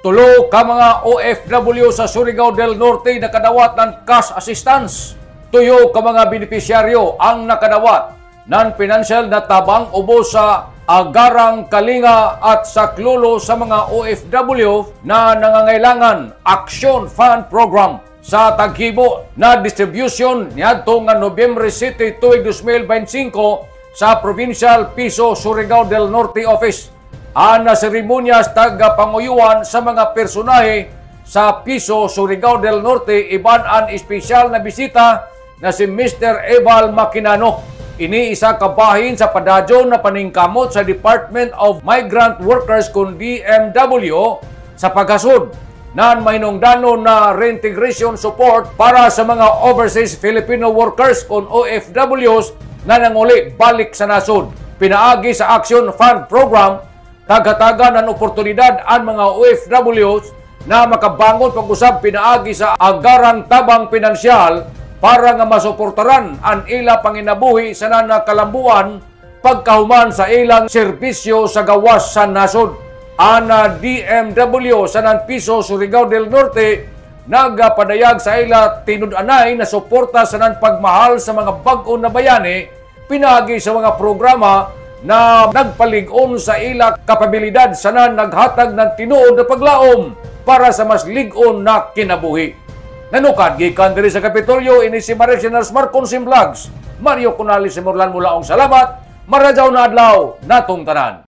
Tulo ka mga OFW sa Surigao del Norte nakadawat ng cash assistance. Tuyo ka mga benepisyaryo ang nakadawat ng financial na tabang ubos sa agarang kalinga at saklolo sa mga OFW na nangangailangan Action Fund Program sa taghibo na distribution niadto nga Nobyembre 7 tuig 2025 sa Provincial Piso Surigao del Norte Office. Ana seremonyas taga-panguyuan sa mga personahe sa Piso Surigao del Norte iban an espesyal na bisita na si Mr. Eval Maquinano. Ini isa ka bahin sa padadyon na paningkamot sa Department of Migrant Workers kun DMW sa paghasod nan mahinungdanon na reintegration support para sa mga overseas Filipino workers kun OFWs na nanguli balik sa nasod. Pinaagi sa Action Fund Program tagatagan ng oportunidad ang mga OFWs na makabangon pag-usab pinaagi sa agarang tabang pinansyal para nga masuportaran ang ila panginabuhi sa nanakalambuan pagkahuman sa ilang serbisyo sa gawas sa nasod. Ana DMW sa Piso Surigao del Norte nagapadayag sa ila tinud-anay na suporta sa pagmahal sa mga bag-o na bayani pinagi sa mga programa na nagpalig-on sa ila kapabilidad sa naghatag ng tinuod na paglaom para sa mas lig-on na kinabuhi. Nanukad gikan diri sa Kapitolyo ini si Marisioners Marconsim Vlogs. Mario Cunali si Murlan Mulaong salamat. Marajaw na adlaw natong tanan.